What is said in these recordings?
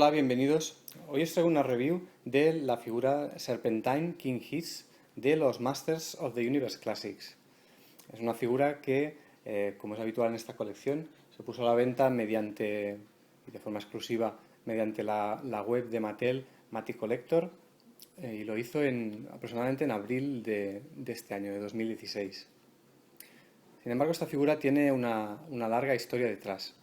Hola, bienvenidos. Hoy os traigo una review de la figura Serpentine King Hiss de los Masters of the Universe Classics. Es una figura que, como es habitual en esta colección, se puso a la venta mediante, y de forma exclusiva, mediante la web de Mattel, Matty Collector, y lo hizo aproximadamente en abril de este año, de 2016. Sin embargo, esta figura tiene una larga historia detrás.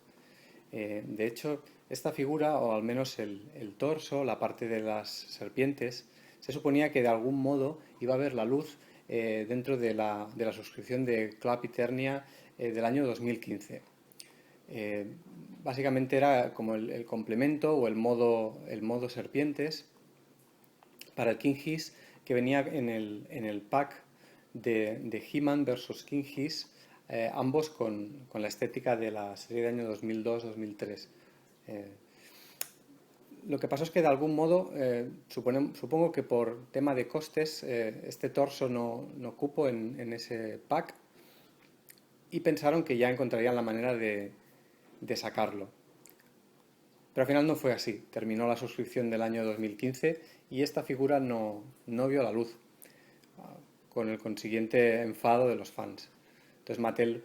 De hecho, esta figura, o al menos el torso, la parte de las serpientes, se suponía que de algún modo iba a ver la luz dentro de la suscripción de Club Eternia del año 2015. Eh, Básicamente era como el complemento o el modo serpientes para el King Hiss que venía en el pack de He-Man vs King Hiss, ambos con la estética de la serie de año 2002-2003. Eh, lo que pasó es que de algún modo, supongo que por tema de costes, este torso no cupo en ese pack y pensaron que ya encontrarían la manera de sacarlo. Pero al final no fue así. Terminó la suscripción del año 2015 y esta figura no vio la luz, con el consiguiente enfado de los fans. Entonces Mattel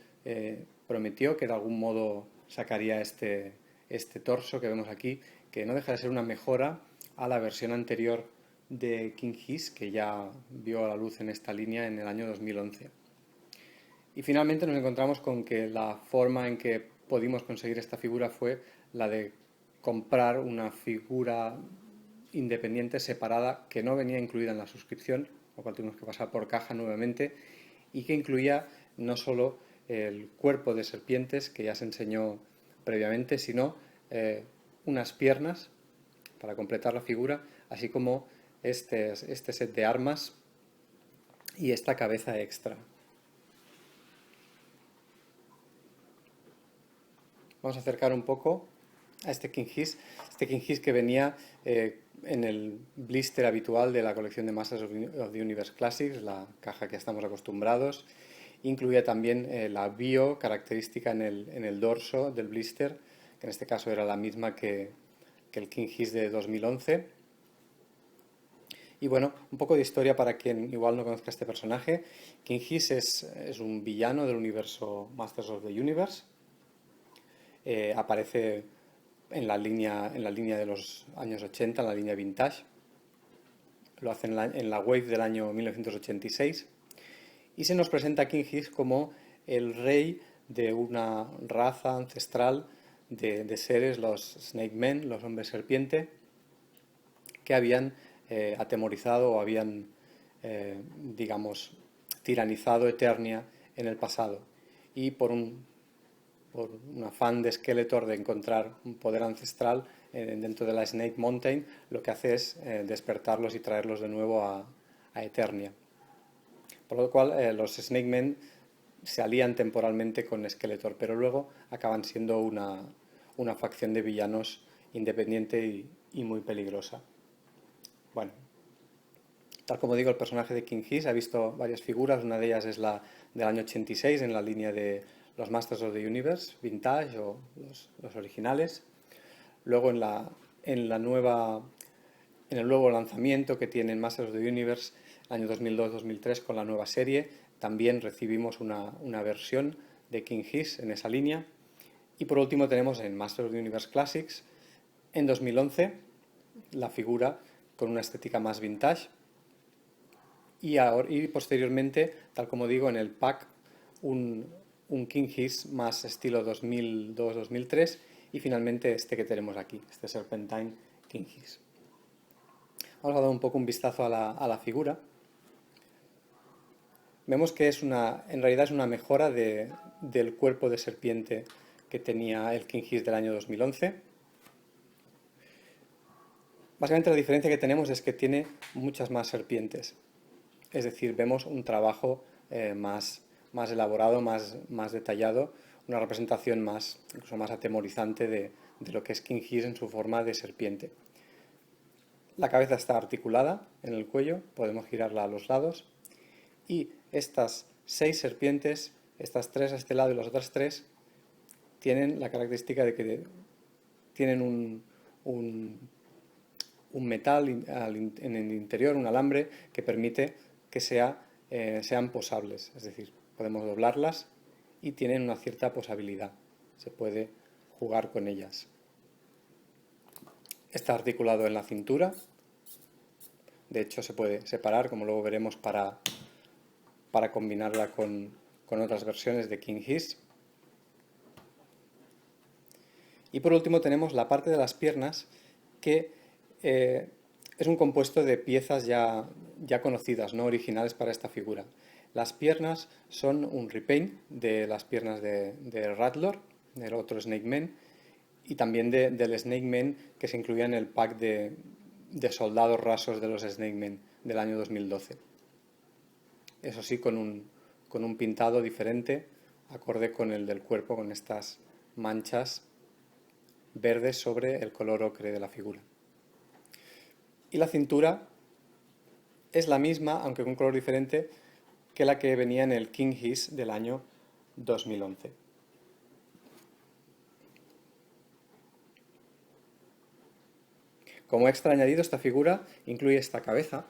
prometió que de algún modo sacaría este torso que vemos aquí, que no deja de ser una mejora a la versión anterior de King Hiss, que ya vio la luz en esta línea en el año 2011. Y finalmente nos encontramos con que la forma en que pudimos conseguir esta figura fue la de comprar una figura independiente separada que no venía incluida en la suscripción, lo cual tuvimos que pasar por caja nuevamente, y que incluía no solo el cuerpo de serpientes que ya se enseñó previamente, sino unas piernas para completar la figura, así como este set de armas y esta cabeza extra. Vamos a acercar un poco a este King Hiss que venía en el blister habitual de la colección de Masters of the Universe Classics, la caja que estamos acostumbrados. Incluía también la bio característica en el dorso del blister, que en este caso era la misma que el King Hiss de 2011. Y bueno, un poco de historia para quien igual no conozca este personaje. King Hiss es un villano del universo Masters of the Universe. Aparece en la línea de los años 80, en la línea vintage. Lo hace en la wave del año 1986. Y se nos presenta a King Hiss como el rey de una raza ancestral de seres, los Snake Men, los hombres serpiente, que habían atemorizado o habían, digamos, tiranizado Eternia en el pasado. Y por un afán de Skeletor de encontrar un poder ancestral dentro de la Snake Mountain, lo que hace es despertarlos y traerlos de nuevo a Eternia. Por lo cual los Snake Men se alían temporalmente con Skeletor, pero luego acaban siendo una facción de villanos independiente y muy peligrosa. Bueno, tal como digo, el personaje de King Hiss ha visto varias figuras, una de ellas es la del año 86 en la línea de los Masters of the Universe, Vintage o los originales. Luego en el nuevo lanzamiento que tiene Masters of the Universe, el año 2002-2003 con la nueva serie, también recibimos una versión de King Hiss en esa línea. Y por último tenemos en Masters of the Universe Classics, en 2011, la figura con una estética más vintage. Y posteriormente, tal como digo, en el pack, un King Hiss más estilo 2002-2003 y finalmente este que tenemos aquí, este Serpentine King Hiss. Vamos a dar un poco un vistazo a la figura. Vemos que en realidad es una mejora del cuerpo de serpiente que tenía el King Hiss del año 2011. Básicamente la diferencia que tenemos es que tiene muchas más serpientes. Es decir, vemos un trabajo más elaborado, más detallado, una representación incluso más atemorizante de lo que es King Hiss en su forma de serpiente. La cabeza está articulada en el cuello, podemos girarla a los lados y estas 6 serpientes, estas 3 a este lado y las otras 3, tienen la característica de que tienen un metal en el interior, un alambre, que permite que sean posables. Es decir, podemos doblarlas y tienen una cierta posabilidad. Se puede jugar con ellas. Está articulado en la cintura. De hecho, se puede separar, como luego veremos, para combinarla con otras versiones de King His. Y por último tenemos la parte de las piernas, que es un compuesto de piezas ya conocidas, no originales para esta figura. Las piernas son un repaint de las piernas de Rattler, del otro Snake Man, y también del Snake Man que se incluía en el pack de soldados rasos de los Snake Man del año 2012. Eso sí, con un pintado diferente, acorde con el del cuerpo, con estas manchas verdes sobre el color ocre de la figura. Y la cintura es la misma, aunque con un color diferente, que la que venía en el King His del año 2011. Como extra añadido, esta figura incluye esta cabeza,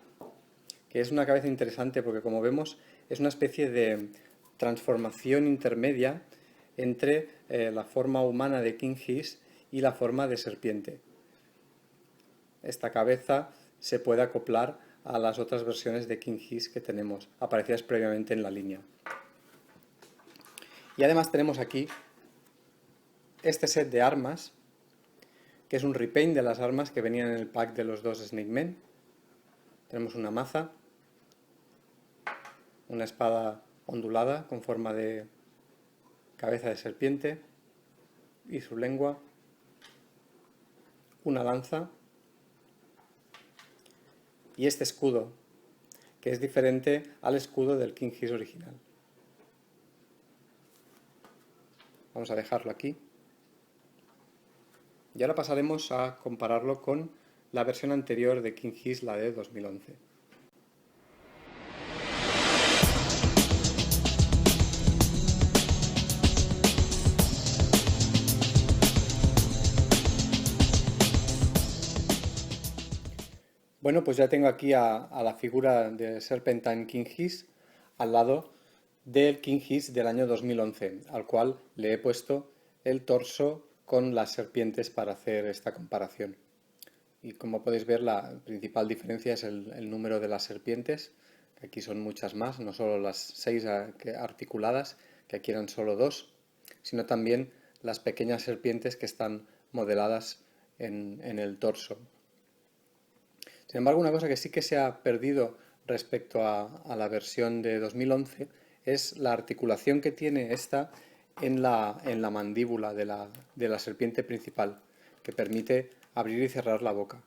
que es una cabeza interesante porque, como vemos, es una especie de transformación intermedia entre la forma humana de King His y la forma de serpiente. Esta cabeza se puede acoplar a las otras versiones de King His que tenemos, aparecidas previamente en la línea. Y además tenemos aquí este set de armas, que es un repaint de las armas que venían en el pack de los dos Snake Men. Tenemos una maza, una espada ondulada con forma de cabeza de serpiente y su lengua, una lanza y este escudo, que es diferente al escudo del King His original. Vamos a dejarlo aquí. Y ahora pasaremos a compararlo con la versión anterior de King His, la de 2011. Bueno, pues ya tengo aquí a la figura de Serpentine King His al lado del King His del año 2011, al cual le he puesto el torso con las serpientes para hacer esta comparación. Y como podéis ver, la principal diferencia es el número de las serpientes, que aquí son muchas más, no solo las 6 articuladas, que aquí eran solo 2, sino también las pequeñas serpientes que están modeladas en el torso. Sin embargo, una cosa que sí que se ha perdido respecto a la versión de 2011 es la articulación que tiene esta en la mandíbula de la serpiente principal, que permite abrir y cerrar la boca,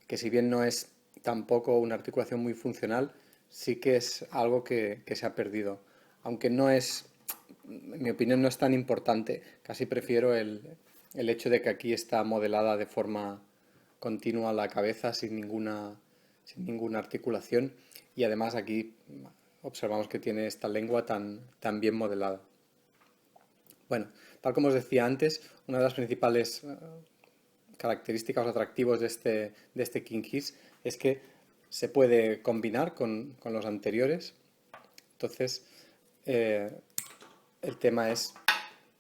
que si bien no es tampoco una articulación muy funcional, sí que es algo que se ha perdido, aunque no es, en mi opinión, no es tan importante. Casi prefiero el hecho de que aquí está modelada de forma continua la cabeza sin ninguna articulación, y además aquí observamos que tiene esta lengua tan bien modelada. Bueno, tal como os decía antes, una de las principales características o atractivos de este King His es que se puede combinar con los anteriores. Entonces, el tema es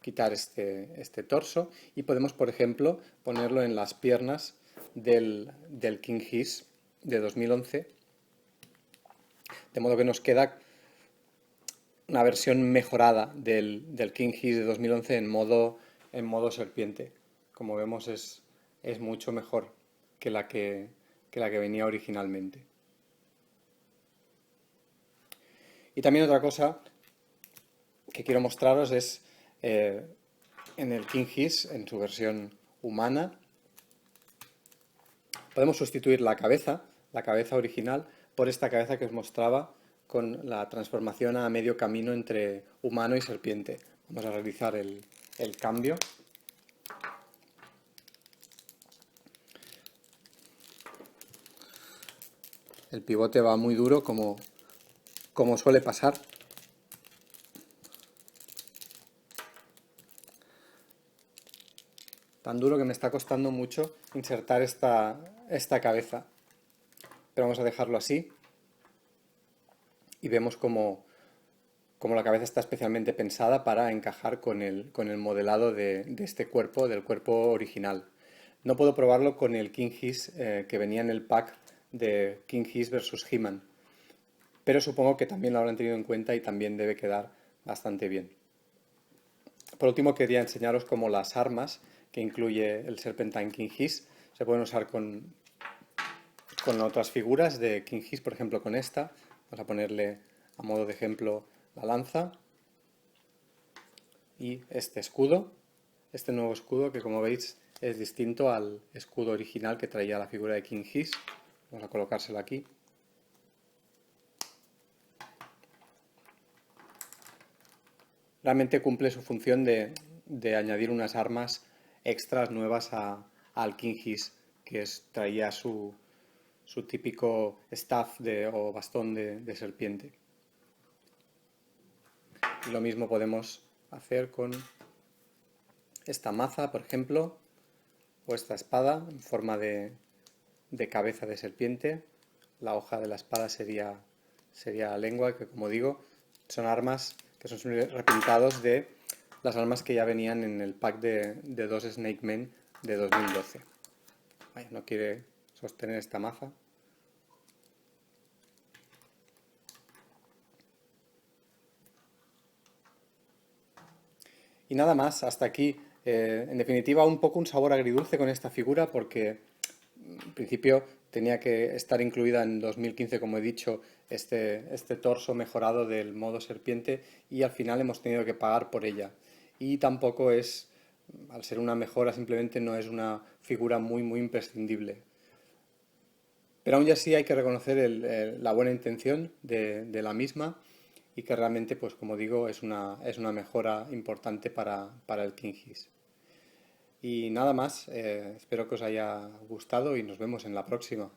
quitar este torso y podemos, por ejemplo, ponerlo en las piernas del King His de 2011, de modo que nos queda una versión mejorada del King His de 2011 en modo serpiente. Como vemos, es mucho mejor que la que venía originalmente. Y también otra cosa que quiero mostraros es en el King His, en su versión humana, podemos sustituir la cabeza original por esta cabeza que os mostraba con la transformación a medio camino entre humano y serpiente. Vamos a realizar el cambio. El pivote va muy duro, como suele pasar. tan duro que me está costando mucho insertar esta cabeza. Pero vamos a dejarlo así y vemos cómo la cabeza está especialmente pensada para encajar con el modelado de este cuerpo, del cuerpo original. No puedo probarlo con el King Hiss que venía en el pack de King Hiss vs He-Man, pero supongo que también lo habrán tenido en cuenta y también debe quedar bastante bien. Por último, quería enseñaros cómo las armas que incluye el Serpentine King Hiss se pueden usar con otras figuras de King Hiss, por ejemplo con esta. Vamos a ponerle a modo de ejemplo la lanza y este escudo, este nuevo escudo que, como veis, es distinto al escudo original que traía la figura de King Hiss. Vamos a colocárselo aquí. Realmente cumple su función de añadir unas armas extras nuevas al King Hiss, que traía su típico staff o bastón de serpiente. Y lo mismo podemos hacer con esta maza, por ejemplo, o esta espada en forma de cabeza de serpiente. La hoja de la espada sería la lengua, que, como digo, son armas que son repintados de las armas que ya venían en el pack de 2 Snake Men de 2012. Ay, no quiere sostener esta maza. Y nada más, hasta aquí. En definitiva, un poco un sabor agridulce con esta figura porque en principio tenía que estar incluida en 2015, como he dicho, este torso mejorado del modo serpiente, y al final hemos tenido que pagar por ella. Y tampoco es, al ser una mejora, simplemente no es una figura muy imprescindible. Pero aún así hay que reconocer la buena intención de la misma, y que realmente, pues como digo, es una mejora importante para el King Hiss. Y nada más, espero que os haya gustado y nos vemos en la próxima.